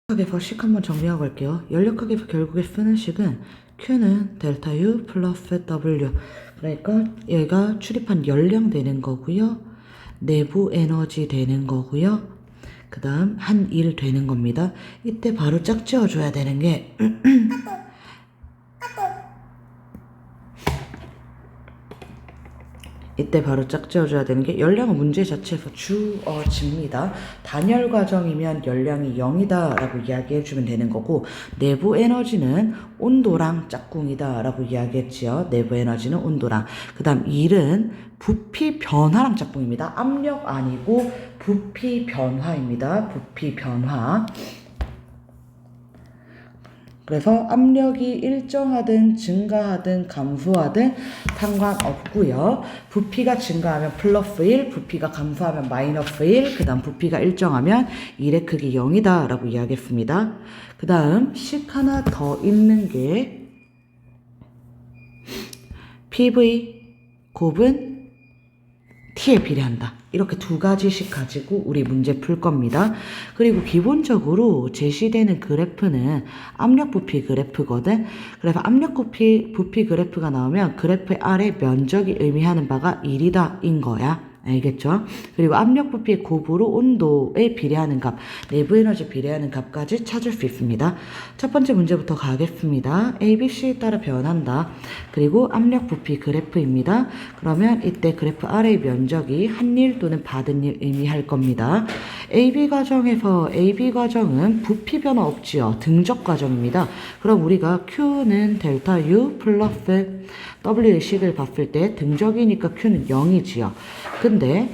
연력학에서 식 한번 정리하고 갈게요. 연력학에서 결국에 쓰는 식은 Q는 델타 U 플러스 W. 그러니까 얘가 출입한 연량 되는 거고요. 내부 에너지 되는 거고요. 그 다음 한 일 되는 겁니다. 이때 바로 짝지어 줘야 되는 게 이때 바로 짝지어줘야 되는 게 연량은 문제 자체에서 주어집니다. 단열 과정이면 연량이 0이다 라고 이야기해주면 되는 거고, 내부 에너지는 온도랑 짝꿍이다 라고 이야기했지요. 내부 에너지는 온도랑. 그 다음 일은 부피 변화랑 짝꿍입니다. 압력 아니고 부피 변화입니다. 부피 변화. 그래서 압력이 일정하든 증가하든 감소하든 상관없고요. 부피가 증가하면 플러스 1, 부피가 감소하면 마이너스 1, 그 다음 부피가 일정하면 1의 크기 0이다 라고 이야기했습니다. 그 다음 식 하나 더 있는 게 PV 곱은 T에 비례한다. 이렇게 두 가지씩 가지고 우리 문제 풀 겁니다. 그리고 기본적으로 제시되는 그래프는 압력 부피 그래프거든. 그래서 압력 부피 그래프가 나오면 그래프 아래 면적이 의미하는 바가 1이다 인 거야. 알겠죠? 그리고 압력 부피의 곱으로 온도에 비례하는 값, 내부 에너지 비례하는 값까지 찾을 수 있습니다. 첫 번째 문제부터 가겠습니다. A, B, C에 따라 변한다. 그리고 압력 부피 그래프입니다. 그러면 이때 그래프 아래의 면적이 한 일 또는 받은 일 의미할 겁니다. AB 과정은 부피 변화 없지요. 등적 과정입니다. 그럼 우리가 Q는 델타 U 플러스 W의 식을 봤을 때 등적이니까 Q는 0이지요. 근데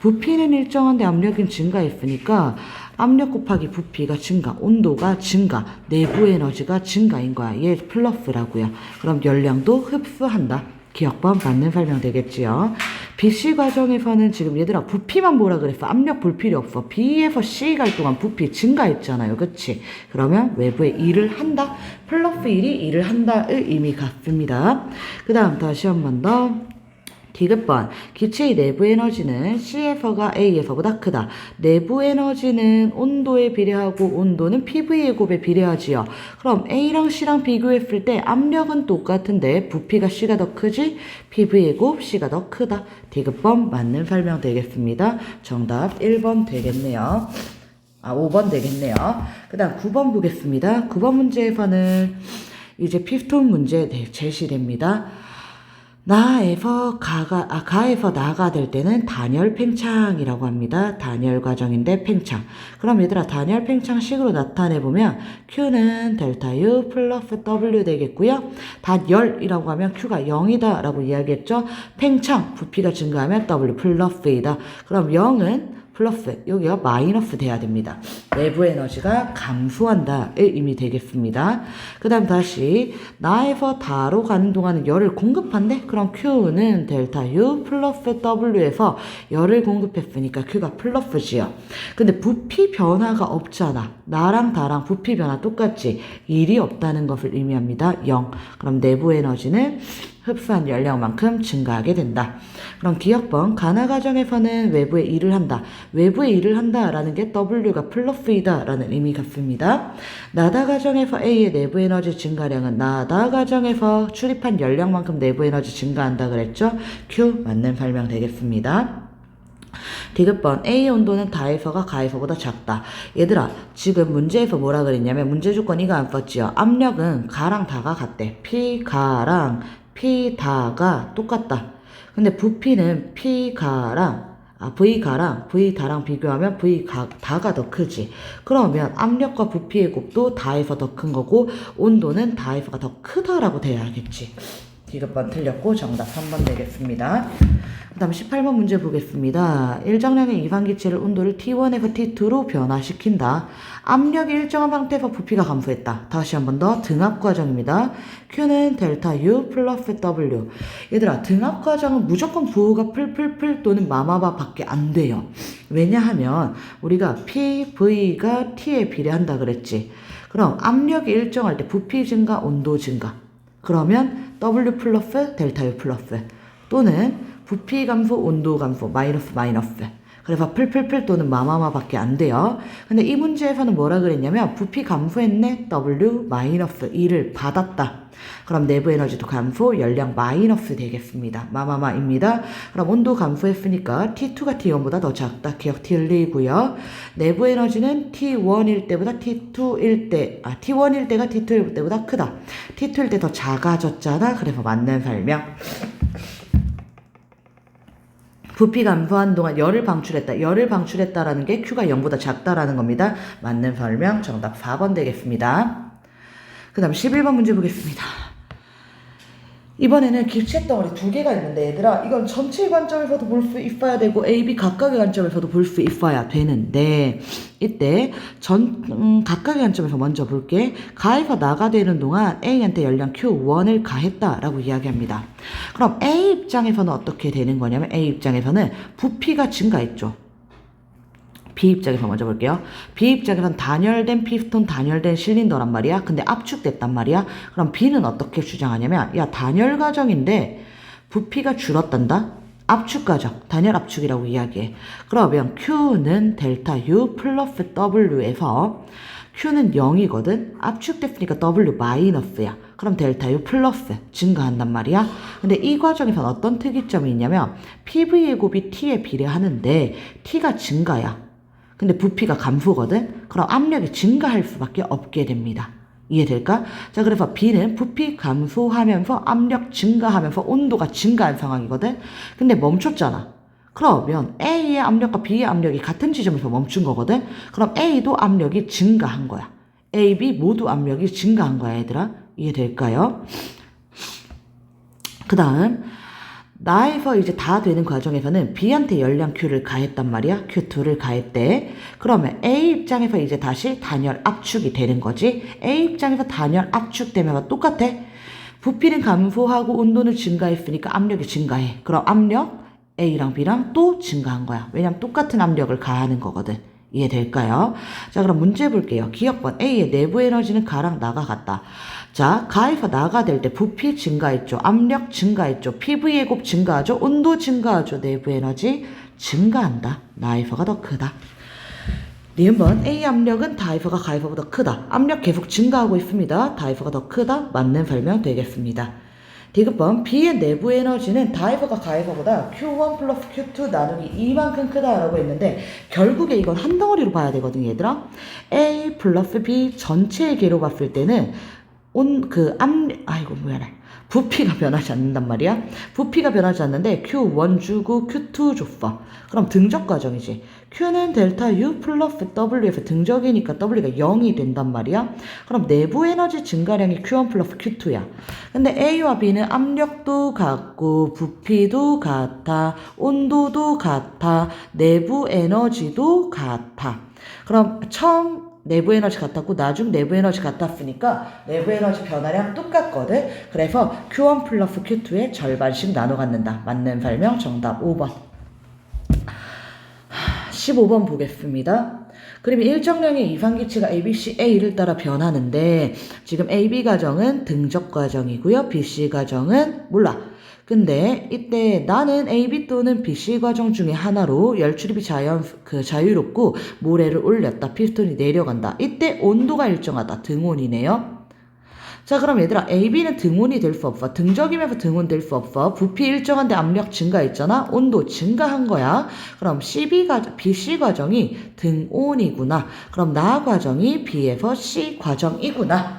부피는 일정한데 압력은 증가했으니까 압력 곱하기 부피가 증가, 온도가 증가, 내부 에너지가 증가인 거야. 얘 플러스라고요. 그럼 열량도 흡수한다. 기억번 맞는 설명 되겠지요. BC 과정에서는 지금 얘들아 부피만 보라 그랬어. 압력 볼 필요 없어. B에서 C 갈 동안 부피 증가했잖아요. 그치? 그러면 외부에 일을 한다. 플러스 1이 일을 한다의 의미 같습니다. 그 다음 다시 한 번 더. 디귿번 기체의 내부 에너지는 C에서가 A에서보다 크다. 내부 에너지는 온도에 비례하고 온도는 PV의 곱에 비례하지요. 그럼 A랑 C랑 비교했을 때 압력은 똑같은데 부피가 C가 더 크지? PV의 곱 C가 더 크다. 디귿번 맞는 설명 되겠습니다. 정답 1번 되겠네요. 5번 되겠네요. 그 다음 9번 보겠습니다. 9번 문제에서는 이제 피스톤 문제 제시됩니다. 가에서 나가 될 때는 단열 팽창이라고 합니다. 단열 과정인데 팽창. 그럼 얘들아 단열 팽창식으로 나타내보면 Q는 델타 U 플러스 W 되겠고요. 단열이라고 하면 Q가 0이다 라고 이야기했죠. 팽창 부피가 증가하면 W 플러스이다. 그럼 0은 플러스, 여기가 마이너스 돼야 됩니다. 내부 에너지가 감소한다의 의미 되겠습니다. 그 다음 다시 나에서 다로 가는 동안은 열을 공급한대? 그럼 Q는 델타 U 플러스 W에서 열을 공급했으니까 Q가 플러스지요. 근데 부피 변화가 없잖아. 나랑 다랑 부피 변화 똑같지? 일이 없다는 것을 의미합니다. 0. 그럼 내부 에너지는 흡수한 열량만큼 증가하게 된다. 그럼 기억번 가나 과정에서는 외부에 일을 한다. 외부에 일을 한다라는 게 W가 플러스이다 라는 의미 같습니다. 나다 과정에서 A의 내부 에너지 증가량은 나다 과정에서 출입한 열량만큼 내부 에너지 증가한다 그랬죠? Q 맞는 설명 되겠습니다. 디귿번 A 온도는 다에서가 가에서보다 작다. 얘들아 지금 문제에서 뭐라 그랬냐면 문제 조건 이거 안 썼지요. 압력은 가랑 다가 같대. P 가랑 P 다가 똑같다. 근데 부피는 V 다랑 비교하면 다가 더 크지. 그러면 압력과 부피의 곱도 다에서 더 큰 거고 온도는 다에서가 더 크다라고 돼야겠지. 디귿번 틀렸고 정답 3번 되겠습니다. 그 다음 18번 문제 보겠습니다. 일정량의 이반기체를 온도를 T1에서 T2로 변화시킨다. 압력이 일정한 상태에서 부피가 감소했다. 다시 한 번 더 등압 과정입니다. Q는 델타 U 플러스 W. 얘들아 등압 과정은 무조건 부호가 풀 또는 마마바 밖에 안 돼요. 왜냐하면 우리가 PV가 T에 비례한다 그랬지. 그럼 압력이 일정할 때 부피 증가, 온도 증가. 그러면 W 플러스 델타 U 플러스 또는 부피 감소, 온도 감소, 마이너스. 그래서 풀풀풀 또는 마마마밖에 안 돼요. 근데 이 문제에서는 뭐라 그랬냐면 부피 감소했네 W 마이너스 2를 받았다. 그럼 내부 에너지도 감소, 열량 마이너스 되겠습니다. 마마마입니다. 그럼 온도 감소했으니까 T2가 T1보다 더 작다. 기억 틀리고요. 내부 에너지는 T1일 때보다 T1일 때가 T2일 때보다 크다. T2일 때 더 작아졌잖아. 그래서 맞는 설명. 부피 감소한 동안 열을 방출했다. 열을 방출했다라는 게 Q가 0보다 작다라는 겁니다. 맞는 설명 정답 4번 되겠습니다. 그 다음 11번 문제 보겠습니다. 이번에는 기체 덩어리 두 개가 있는데 얘들아 이건 전체 관점에서도 볼 수 있어야 되고 A, B 각각의 관점에서도 볼 수 있어야 되는데 이때 각각의 관점에서 먼저 볼게. 가에서 나가 되는 동안 A한테 열량 Q1을 가했다라고 이야기합니다. 그럼 A 입장에서는 어떻게 되는 거냐면 A 입장에서는 부피가 증가했죠. B 입장에서 먼저 볼게요. B 입장에서는 단열된 피스톤, 단열된 실린더란 말이야. 근데 압축됐단 말이야. 그럼 B는 어떻게 주장하냐면 야 단열 과정인데 부피가 줄었단다. 압축 과정, 단열 압축이라고 이야기해. 그러면 Q는 델타 U 플러스 W에서 Q는 0이거든. 압축됐으니까 W 마이너스야. 그럼 델타 U 플러스 증가한단 말이야. 근데 이 과정에서는 어떤 특이점이 있냐면 PV의 곱이 T에 비례하는데 T가 증가야. 근데 부피가 감소거든? 그럼 압력이 증가할 수밖에 없게 됩니다. 이해될까? 자, 그래서 B는 부피 감소하면서 압력 증가하면서 온도가 증가한 상황이거든? 근데 멈췄잖아. 그러면 A의 압력과 B의 압력이 같은 지점에서 멈춘 거거든? 그럼 A도 압력이 증가한 거야. A, B 모두 압력이 증가한 거야, 얘들아. 이해될까요? 그 다음 나에서 이제 다 되는 과정에서는 B한테 열량 Q를 가했단 말이야. Q2를 가했대. 그러면 A 입장에서 이제 다시 단열 압축이 되는 거지. A 입장에서 단열 압축되면 똑같아. 부피는 감소하고 온도는 증가했으니까 압력이 증가해. 그럼 압력 A랑 B랑 또 증가한 거야. 왜냐면 똑같은 압력을 가하는 거거든. 이해될까요? 자, 그럼 문제 볼게요. 기억번 A의 내부 에너지는 가랑 나가 같다. 자, 가에서 나가 될 때 부피 증가했죠. 압력 증가했죠. PV의 곱 증가하죠. 온도 증가하죠. 내부 에너지 증가한다. 나에서가 더 크다. 니은번 A 압력은 다에서가 가에서보다 크다. 압력 계속 증가하고 있습니다. 다에서가 더 크다. 맞는 설명 되겠습니다. 디귿번 B의 내부 에너지는 다에서가 가에서보다 Q1 플러스 Q2 나누기 2만큼 크다라고 했는데 결국에 이건 한 덩어리로 봐야 되거든 얘들아. A 플러스 B 전체의 개로 봤을 때는 부피가 변하지 않는단 말이야. 부피가 변하지 않는데 Q1 주고 Q2 줬어. 그럼 등적 과정이지. Q는 델타 U 플러스 W에서 등적이니까 W가 0이 된단 말이야. 그럼 내부 에너지 증가량이 Q1 플러스 Q2야. 근데 A와 B는 압력도 같고 부피도 같아. 온도도 같아. 내부 에너지도 같아. 그럼 처음 내부 에너지 같았고 나중 내부 에너지 같았으니까 내부 에너지 변화량 똑같거든. 그래서 Q1 플러스 Q2의 절반씩 나눠 갖는다. 맞는 설명 정답 5번. 15번 보겠습니다. 그러면 일정량의 이상기체가 A, B, C, A를 따라 변하는데 지금 A, B 과정은 등적 과정이고요. B, C 과정은 몰라. 근데 이때 나는 AB 또는 BC 과정 중에 하나로 열 출입이 자유롭고 모래를 올렸다. 피스톤이 내려간다. 이때 온도가 일정하다. 등온이네요. 자, 그럼 얘들아 AB는 등온이 될 수 없어. 등적이면서 등온 될 수 없어. 부피 일정한데 압력 증가했잖아. 온도 증가한 거야. 그럼 BC 과정이 등온이구나. 그럼 나 과정이 B에서 C 과정이구나.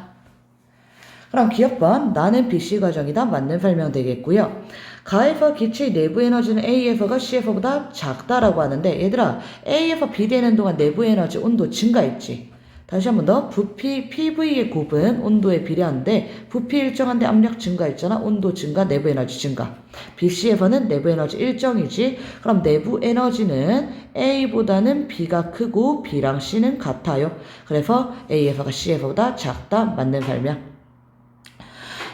그럼 기억번 나는 BC 과정이다. 맞는 설명 되겠고요. 가에서 기체의 내부 에너지는 A에서가 C에서보다 작다라고 하는데 얘들아 A에서 B 되는 동안 내부 에너지 온도 증가했지. 다시 한 번 더. 부피 PV의 곱은 온도에 비례하는데 부피 일정한데 압력 증가했잖아. 온도 증가, 내부 에너지 증가. BC에서는 내부 에너지 일정이지. 그럼 내부 에너지는 A보다는 B가 크고 B랑 C는 같아요. 그래서 A에서가 C에서보다 작다. 맞는 설명.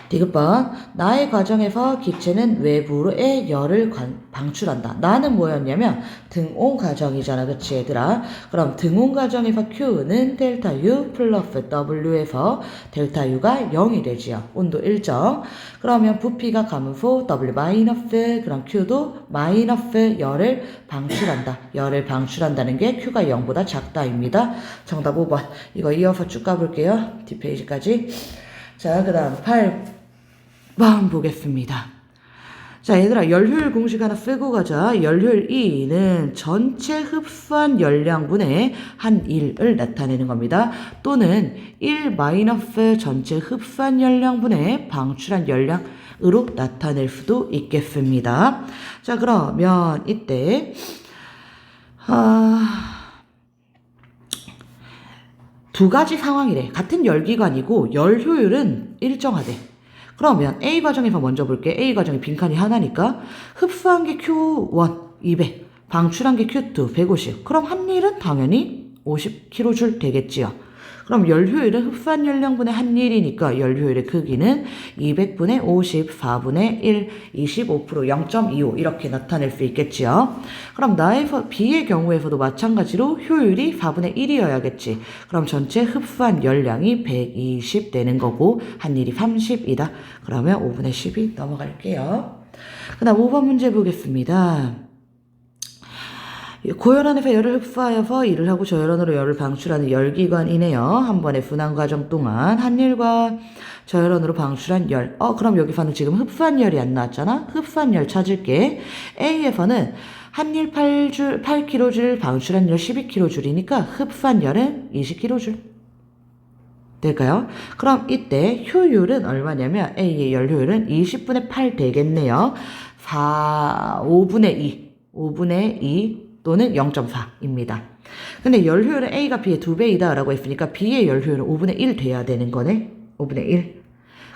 디귿번 나의 과정에서 기체는 외부의 열을 방출한다. 나는 뭐였냐면 등온 과정이잖아. 그치 얘들아? 그럼 등온 과정에서 Q는 델타 U 플러스 W에서 델타 U가 0이 되지요. 온도 일정. 그러면 부피가 감소 W 마이너스 그럼 Q도 마이너스 열을 방출한다. 열을 방출한다는 게 Q가 0보다 작다입니다. 정답 5번. 이거 이어서 쭉 가볼게요. 뒷페이지까지. 자, 그 다음 8번 보겠습니다. 자, 얘들아, 열효율 공식 하나 쓰고 가자. 열효율 E는 전체 흡수한 열량분의 한 1을 나타내는 겁니다. 또는 1 마이너스 전체 흡수한 열량분의 방출한 열량으로 나타낼 수도 있겠습니다. 자, 그러면 이때 두 가지 상황이래. 같은 열기관이고 열효율은 일정하대. 그러면 A 과정에서 먼저 볼게. A 과정에 빈칸이 하나니까 흡수한 게 Q1 200, 방출한 게 Q2 150. 그럼 한 일은 당연히 50kJ 되겠지요. 그럼 열효율은 흡수한 열량분의 한 일이니까 열효율의 크기는 200분의 50, 4분의 1, 25%, 0.25 이렇게 나타낼 수 있겠지요. 그럼 B의 경우에서도 마찬가지로 효율이 4분의 1이어야겠지. 그럼 전체 흡수한 열량이 120 되는 거고 한 일이 30이다. 그러면 5분의 10이 넘어갈게요. 그 다음 5번 문제 보겠습니다. 고열원에서 열을 흡수하여서 일을 하고 저열원으로 열을 방출하는 열기관이네요. 한 번의 분할 과정 동안 한 일과 저열원으로 방출한 열. 그럼 여기서는 지금 흡수한 열이 안 나왔잖아. 흡수한 열 찾을게. A에서는 한 일 8kJ 방출한 열 12kJ이니까 흡수한 열은 20kJ. 될까요? 그럼 이때 효율은 얼마냐면 A의 열 효율은 20분의 8 되겠네요. 5분의 2 또는 0.4입니다. 근데 열 효율은 A가 B의 2배이다 라고 했으니까 B의 열 효율은 5분의 1 돼야 되는 거네. 5분의 1.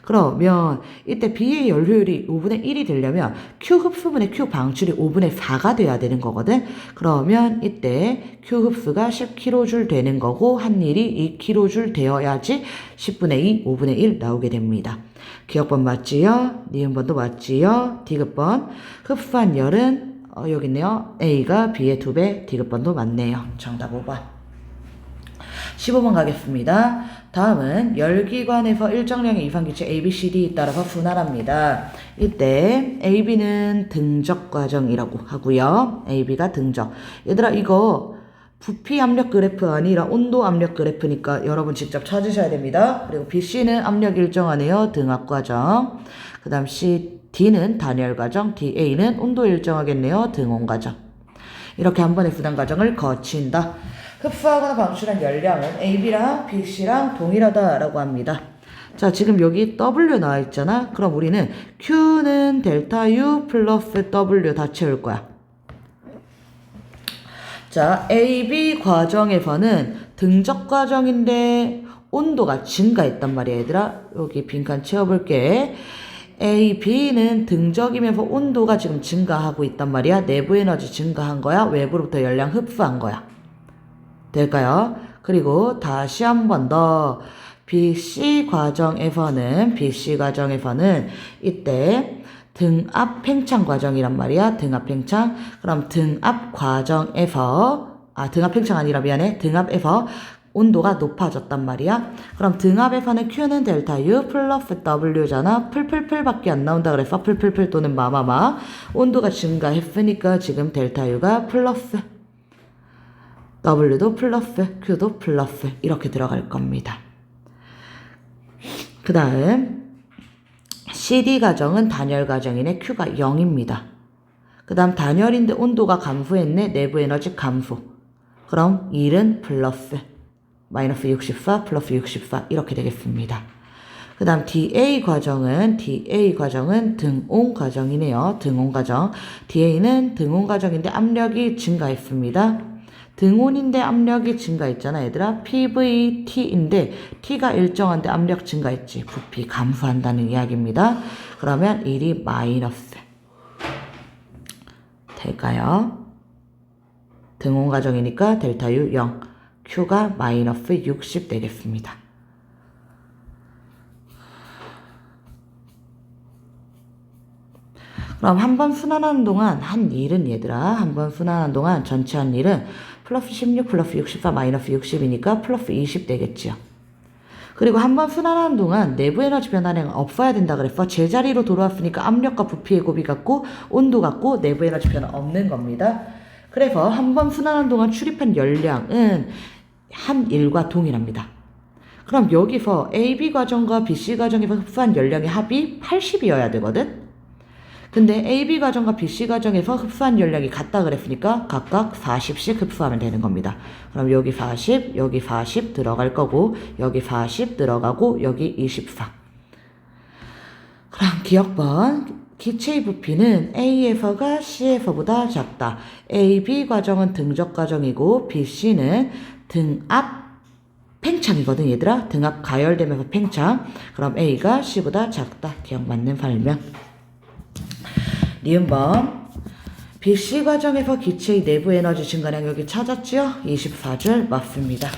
그러면 이때 B의 열 효율이 5분의 1이 되려면 Q 흡수분의 Q 방출이 5분의 4가 돼야 되는 거거든. 그러면 이때 Q 흡수가 10kJ 되는 거고 한 일이 2kJ 되어야지 10분의 2, 5분의 1 나오게 됩니다. 기억번 맞지요? 니은번도 맞지요? 디귿번. 흡수한 열은 여기 있네요. A가 B의 2배, 디귿번도 맞네요. 정답 5번. 15번 가겠습니다. 다음은 열기관에서 일정량의 이상기체 A, B, C, D에 따라서 분할합니다. 이때 A, B는 등적 과정이라고 하고요. A, B가 등적. 얘들아 이거 부피 압력 그래프 아니라 온도 압력 그래프니까 여러분 직접 찾으셔야 됩니다. 그리고 B, C는 압력 일정하네요. 등압 과정. 그 다음 D는 단열 과정, DA는 온도 일정하겠네요. 등온 과정. 이렇게 한 번의 분할 과정을 거친다. 흡수하거나 방출한 열량은 AB랑 BC랑 동일하다라고 합니다. 자, 지금 여기 W 나와 있잖아. 그럼 우리는 Q는 델타 U 플러스 W 다 채울 거야. 자, AB 과정에서는 등적 과정인데 온도가 증가했단 말이야, 얘들아. 여기 빈칸 채워볼게. A, B는 등적이면서 온도가 지금 증가하고 있단 말이야. 내부 에너지 증가한 거야? 외부로부터 열량 흡수한 거야? 될까요? 그리고 다시 한 번 더 BC 과정에서는 이때 등압 팽창 과정이란 말이야. 등압 팽창. 그럼 등압 과정에서 등압 팽창 아니라 미안해. 등압에서 온도가 높아졌단 말이야. 그럼 등압에서는 Q는 델타 U 플러스 W잖아. 풀풀풀밖에 안 나온다 그래서 풀풀풀 또는 마마마. 온도가 증가했으니까 지금 델타 U가 플러스, W도 플러스, Q도 플러스 이렇게 들어갈 겁니다. 그 다음 CD 과정은 단열 과정이네. Q가 0입니다. 그 다음 단열인데 온도가 감소했네. 내부 에너지 감소. 그럼 1은 플러스 마이너스 64 플러스 64 이렇게 되겠습니다. 그 다음 DA 과정은 등온 과정이네요. 등온 과정. DA는 등온 과정인데 압력이 증가했습니다. 등온인데 압력이 증가했잖아 얘들아. PVT인데 T가 일정한데 압력 증가했지. 부피 감소한다는 이야기입니다. 그러면 1이 마이너스 될까요? 등온 과정이니까 델타 U 0, Q가 마이너스 60 되겠습니다. 그럼 한 번 순환하는 동안 한 일은 얘들아, 한 번 순환하는 동안 전체 한 일은 플러스 16 플러스 64 마이너스 60이니까 플러스 20 되겠지요. 그리고 한 번 순환하는 동안 내부 에너지 변화량은 없어야 된다 그랬어. 제자리로 돌아왔으니까 압력과 부피의 곱이 같고 온도 같고 내부 에너지 변화 없는 겁니다. 그래서 한 번 순환하는 동안 출입한 열량은 한 일과 동일합니다. 그럼 여기서 AB 과정과 BC 과정에서 흡수한 열량의 합이 80이어야 되거든? 근데 AB 과정과 BC 과정에서 흡수한 열량이 같다 그랬으니까 각각 40씩 흡수하면 되는 겁니다. 그럼 여기 40, 여기 40 들어갈 거고 여기 40 들어가고 여기 24. 그럼 기억번. 기체의 부피는 A에서가 C에서보다 작다. AB 과정은 등적 과정이고 BC는 등압 팽창이거든 얘들아. 등압 가열되면서 팽창. 그럼 A가 C보다 작다. 기억 맞는 설명. 니은번. BC 과정에서 기체의 내부 에너지 증가량 여기 찾았지요? 24줄 맞습니다.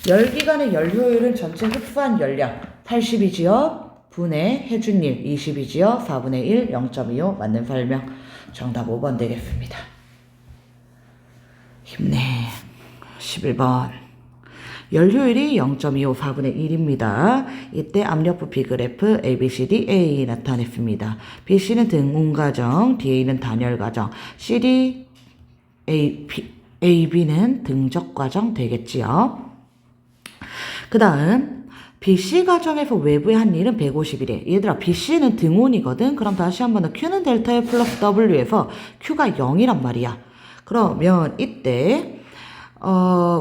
열기관의 열효율은 전체 흡수한 열량 80이지요? 분의 해준 일 20이지요? 4분의 1 0.25 맞는 설명. 정답 5번 되겠습니다. 힘내. 11번. 열효율이 0.25 4분의 1입니다. 이때 압력 부피 그래프 ABCD A 나타냈습니다. BC는 등온 과정, DA는 단열 과정, CD, AB는 등적 과정 되겠지요. 그 다음 BC 과정에서 외부의 한 일은 150이래. 얘들아 BC는 등온이거든. 그럼 다시 한번 Q는 델타에 플러스 W에서 Q가 0이란 말이야. 그러면 이때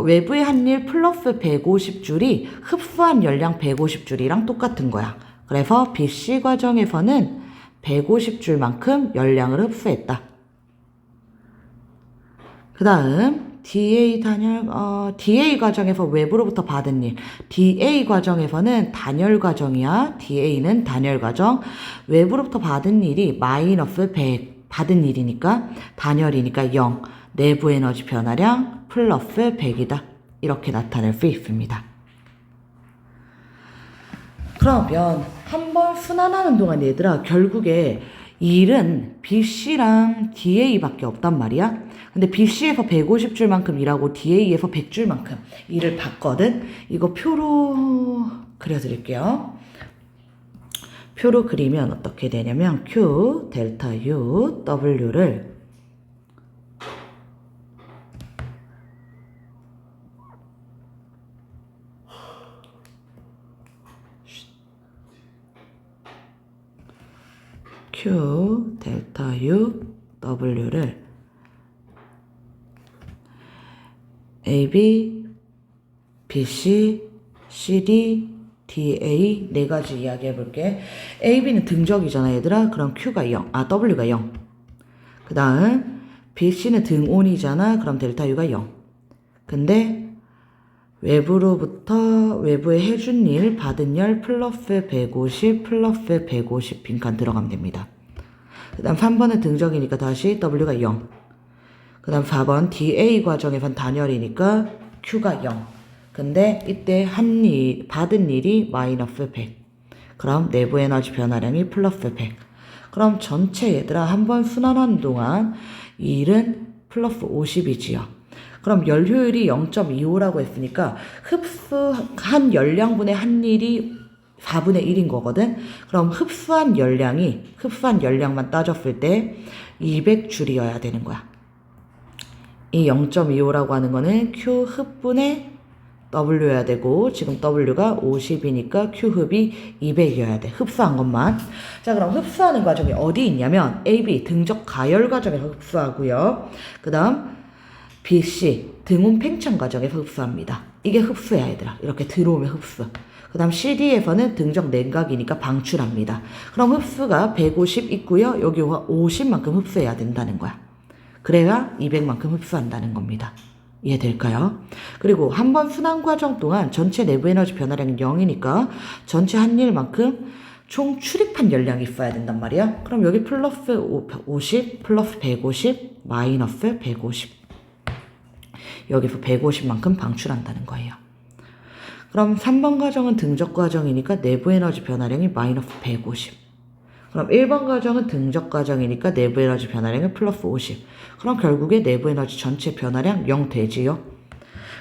외부의 한 일 플러스 150줄이 흡수한 열량 150줄이랑 똑같은 거야. 그래서 BC 과정에서는 150줄만큼 열량을 흡수했다. 그 다음 DA DA 과정에서 외부로부터 받은 일. DA 과정에서는 단열 과정이야. DA는 단열 과정. 외부로부터 받은 일이 마이너스 100 받은 일이니까 단열이니까 0. 내부 에너지 변화량 플러스 100이다. 이렇게 나타낼 수 있습니다. 그러면 한번 순환하는 동안 얘들아 결국에 일은 BC랑 DA밖에 없단 말이야. 근데 BC에서 150줄만큼 일하고 DA에서 100줄만큼 일을 받거든. 이거 표로 그려드릴게요. 표로 그리면 어떻게 되냐면 Q, 델타 U, W를 Q, 델타 U, W를 AB, BC, CD, DA 네 가지 이야기 해볼게. AB는 등적이잖아 얘들아. 그럼 Q가 0, W가 0. 그 다음 BC는 등온이잖아. 그럼 델타 U가 0. 근데 외부에 해준 일 받은 열 플러스 150 플러스 150 빈칸 들어가면 됩니다. 그 다음 3번은 등적이니까 다시 W가 0. 그 다음 4번 DA 과정에선 단열이니까 Q가 0. 근데 이때 받은 일이 마이너스 100. 그럼 내부 에너지 변화량이 플러스 100. 그럼 전체 얘들아 한번 순환하는 동안 일은 플러스 50이지요. 그럼 열효율이 0.25라고 했으니까 흡수한 열량분의 한 일이 4분의 1인 거거든. 그럼 흡수한 열량만 따졌을 때 200줄이어야 되는 거야. 이 0.25라고 하는 거는 Q 흡분의 W여야 되고 지금 W가 50이니까 Q 흡이 200이어야 돼. 흡수한 것만. 자 그럼 흡수하는 과정이 어디 있냐면 AB 등적 가열 과정에서 흡수하고요. 그 다음 BC 등온 팽창 과정에서 흡수합니다. 이게 흡수야 얘들아. 이렇게 들어오면 흡수. 그 다음 CD에서는 등적 냉각이니까 방출합니다. 그럼 흡수가 150 있고요. 여기 50만큼 흡수해야 된다는 거야. 그래야 200만큼 흡수한다는 겁니다. 이해될까요? 그리고 한 번 순환 과정 동안 전체 내부 에너지 변화량이 0이니까 전체 한 일만큼 총 출입한 열량이 있어야 된단 말이야. 그럼 여기 플러스 50 플러스 150 마이너스 150 여기서 150만큼 방출한다는 거예요. 그럼 3번 과정은 등적 과정이니까 내부 에너지 변화량이 마이너스 150. 그럼 1번 가정은 등적 가정이니까 내부 에너지 변화량은 플러스 50. 그럼 결국에 내부 에너지 전체 변화량 0 되지요.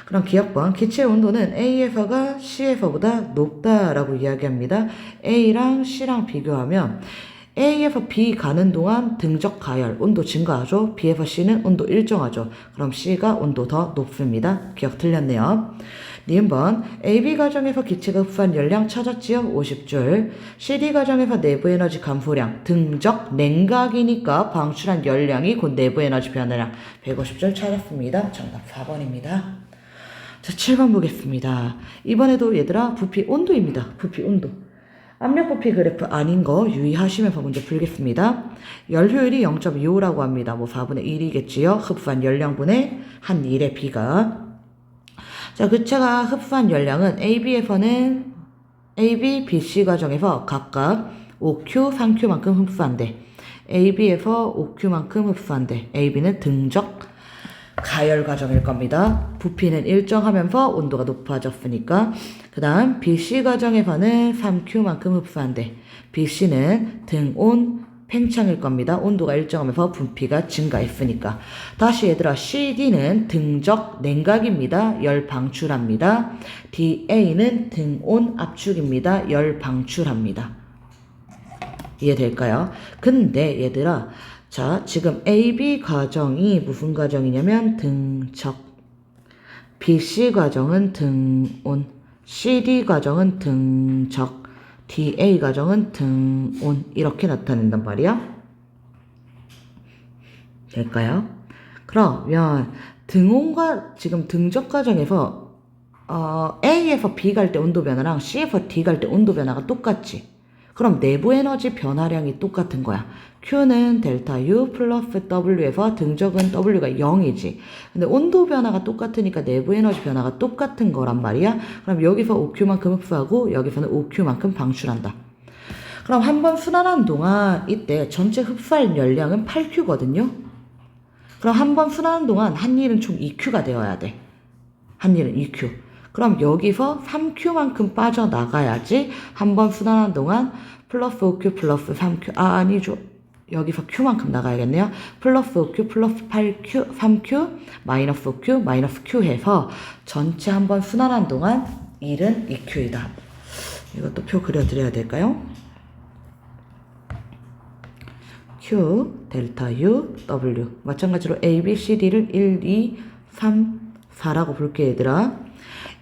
그럼 기억번 기체 온도는 A에서가 C에서보다 높다라고 이야기합니다. A랑 C랑 비교하면 A에서 B 가는 동안 등적 가열 온도 증가하죠. B에서 C는 온도 일정하죠. 그럼 C가 온도 더 높습니다. 기억 틀렸네요. 니은번 AB 가정에서 기체가 흡수한 열량 찾았지요? 50줄. CD 가정에서 내부 에너지 감소량 등적 냉각이니까 방출한 열량이 곧 내부 에너지 변화량 150줄 찾았습니다. 정답 4번입니다. 자, 7번 보겠습니다. 이번에도 얘들아 부피 온도입니다. 부피 온도. 압력 부피 그래프 아닌 거 유의하시면서 문제 풀겠습니다. 열 효율이 0.25라고 합니다. 뭐 4분의 1이겠지요. 흡수한 열량분의 한 1의 비가. 자, 기체가 흡수한 열량은 AB에서는 AB, BC 과정에서 각각 5Q, 3Q만큼 흡수한대. AB에서 5Q만큼 흡수한대. AB는 등적 가열 과정일 겁니다. 부피는 일정하면서 온도가 높아졌으니까. 그 다음 BC 과정에서는 3Q만큼 흡수한대. BC는 등온 팽창일 겁니다. 온도가 일정하면서 부피가 증가했으니까. 다시 얘들아 CD는 등적 냉각입니다. 열 방출합니다. DA는 등온 압축입니다. 열 방출합니다. 이해될까요? 근데 얘들아 자 지금 AB 과정이 무슨 과정이냐면 등적, BC 과정은 등온, CD 과정은 등적, DA 과정은 등온 이렇게 나타낸단 말이야. 될까요? 그러면 등온과 지금 등적 과정에서 A에서 B 갈 때 온도 변화랑 C에서 D 갈 때 온도 변화가 똑같지. 그럼 내부 에너지 변화량이 똑같은 거야. Q는 델타 U 플러스 W에서 등적은 W가 0이지. 근데 온도 변화가 똑같으니까 내부 에너지 변화가 똑같은 거란 말이야. 그럼 여기서 5Q만큼 흡수하고 여기서는 5Q만큼 방출한다. 그럼 한번 순환한 동안 이때 전체 흡수할 열량은 8Q거든요. 그럼 한번 순환한 동안 한 일은 총 2Q가 되어야 돼. 한 일은 2Q. 그럼 여기서 3Q만큼 빠져나가야지 한번 순환한 동안 플러스 5Q 플러스 3Q 아니죠. 여기서 Q만큼 나가야겠네요. 플러스 5Q 플러스 8Q 3Q 마이너스 5Q 마이너스 Q 해서 전체 한번 순환한 동안 1은 2Q이다. 이것도 표 그려드려야 될까요? Q 델타 U W 마찬가지로 A, B, C, D를 1, 2, 3, 4라고 볼게 얘들아.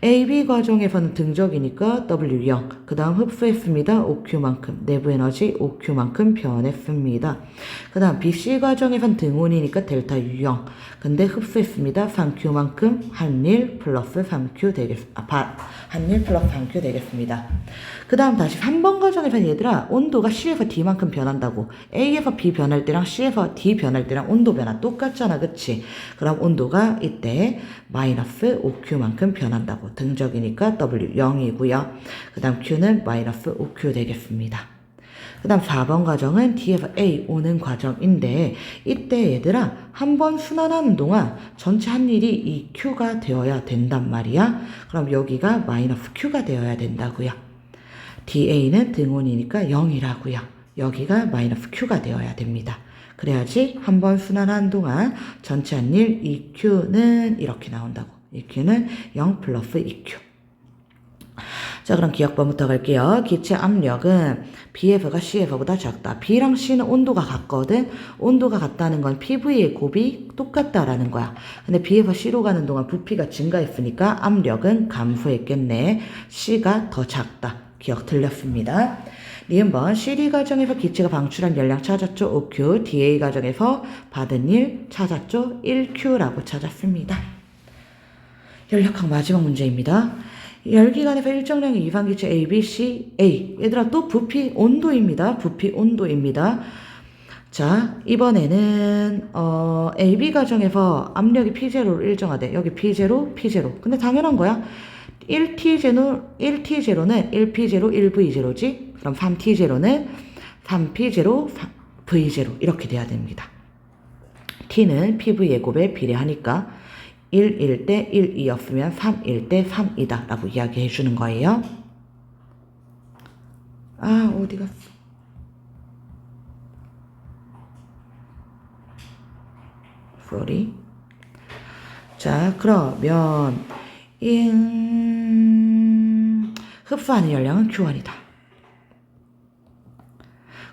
AB 과정에서는 등적이니까 W0. 그 다음 흡수했습니다. 5Q만큼. 내부 에너지 5Q만큼 변했습니다. 그 다음 BC 과정에서는 등온이니까 델타 U0. 근데 흡수했습니다. 3Q만큼 한일 플러스 3Q 한일 플러스 3Q 되겠습니다. 그 다음 다시 3번 과정에서는 얘들아 온도가 C에서 D만큼 변한다고. A에서 B 변할 때랑 C에서 D 변할 때랑 온도 변화 똑같잖아. 그치? 그럼 온도가 이때 마이너스 5Q만큼 변한다고. 등적이니까 W 0이고요. 그 다음 Q는 마이너스 5Q 되겠습니다. 그 다음 4번 과정은 D에서 A 오는 과정인데 이때 얘들아 한번 순환하는 동안 전체 한 일이 2Q가 되어야 된단 말이야. 그럼 여기가 마이너스 Q가 되어야 된다고요. DA는 등온이니까 0이라고요. 여기가 마이너스 Q가 되어야 됩니다. 그래야지 한번 순환하는 동안 전체 한 일 2Q는 이렇게 나온다고. 2Q는 0 플러스 2Q. 자 그럼 기억번부터 갈게요. 기체 압력은 B에서가 C에서보다 작다. B랑 C는 온도가 같거든. 온도가 같다는 건 PV의 곱이 똑같다라는 거야. 근데 B에서 C로 가는 동안 부피가 증가했으니까 압력은 감소했겠네. C가 더 작다. 기억 틀렸습니다. 니은번 CD 과정에서 기체가 방출한 열량 찾았죠. 5Q. DA 과정에서 받은 일 찾았죠. 1Q라고 찾았습니다. 연력학 마지막 문제입니다. 열기관에서 일정량의 이상기체 A, B, C, A. 얘들아 또 부피 온도입니다. 부피 온도입니다. 자 이번에는 AB 과정에서 압력이 P0로 일정하대. 여기 P0, P0. 근데 당연한 거야. 1T0는 1P0, 1V0지. 그럼 3T0는 3P0, V0 이렇게 돼야 됩니다. T는 PV의 곱에 비례하니까 1일 때 1이었으면 3일 때 3이다 라고 이야기해 주는 거예요. 아 어디 갔어? fully. 자, 그러면 흡수하는 열량은 Q1이다.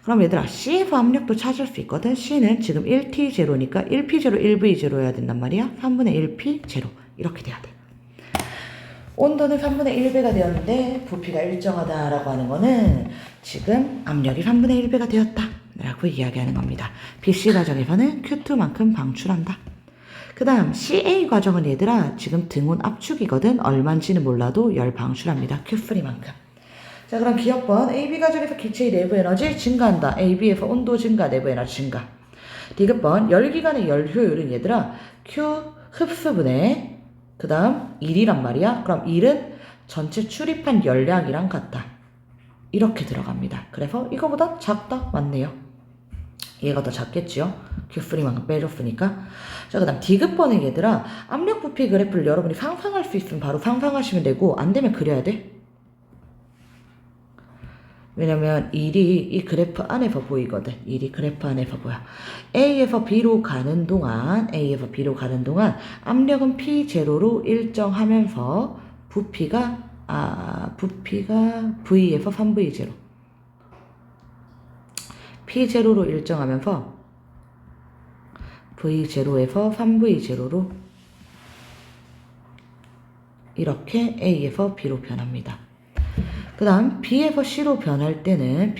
그럼 얘들아 C에서 압력도 찾을 수 있거든. C는 지금 1T0니까 1P0, 1V0여야 된단 말이야. 3분의 1P0 이렇게 돼야 돼. 온도는 3분의 1배가 되었는데 부피가 일정하다라고 하는 거는 지금 압력이 3분의 1배가 되었다 라고 이야기하는 겁니다. BC 과정에서는 Q2만큼 방출한다. 그 다음 CA 과정은 얘들아 지금 등온 압축이거든. 얼마인지는 몰라도 열 방출합니다. Q3만큼. 자, 그럼 기억번 AB 과정에서 기체의 내부 에너지 증가한다. AB에서 온도 증가, 내부 에너지 증가. 디귿번 열기관의 열 효율은 얘들아 Q 흡수분의 그 다음 1이란 말이야. 그럼 1은 전체 출입한 열량이랑 같다. 이렇게 들어갑니다. 그래서 이거보다 작다. 맞네요. 얘가 더 작겠지요. Q3만큼 빼줬으니까. 자, 그 다음 디귿번은 얘들아 압력 부피 그래프를 여러분이 상상할 수 있으면 바로 상상하시면 되고 안 되면 그려야 돼. 왜냐면 1이 이 그래프 안에서 보이거든. 1이 그래프 안에서 보여. A에서 B로 가는 동안 압력은 P0로 일정하면서 부피가 V에서 3V0. P0로 일정하면서 V0에서 3V0로 이렇게 A에서 B로 변합니다. 그 다음 B에서 C로 변할 때는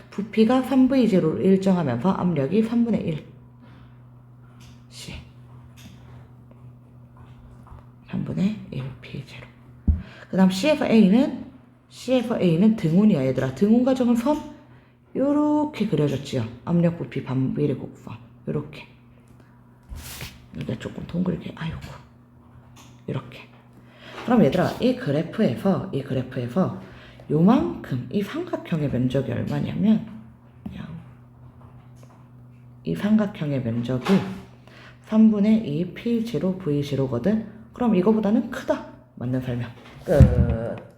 부피가 3V0로 일정하면서 압력이 3분의 1 C 3분의 1 P0. 그 다음 C에서 A는 등온이야 얘들아. 등온 과정은 선 요렇게 그려졌지요. 압력 부피 반비례 곡선 요렇게. 여기가 조금 동글게 이렇게. 그럼 얘들아 이 그래프에서 요만큼 이 삼각형의 면적이 얼마냐면 이 삼각형의 면적이 3분의 2 P0 V0거든. 그럼 이거보다는 크다. 맞는 설명 끝.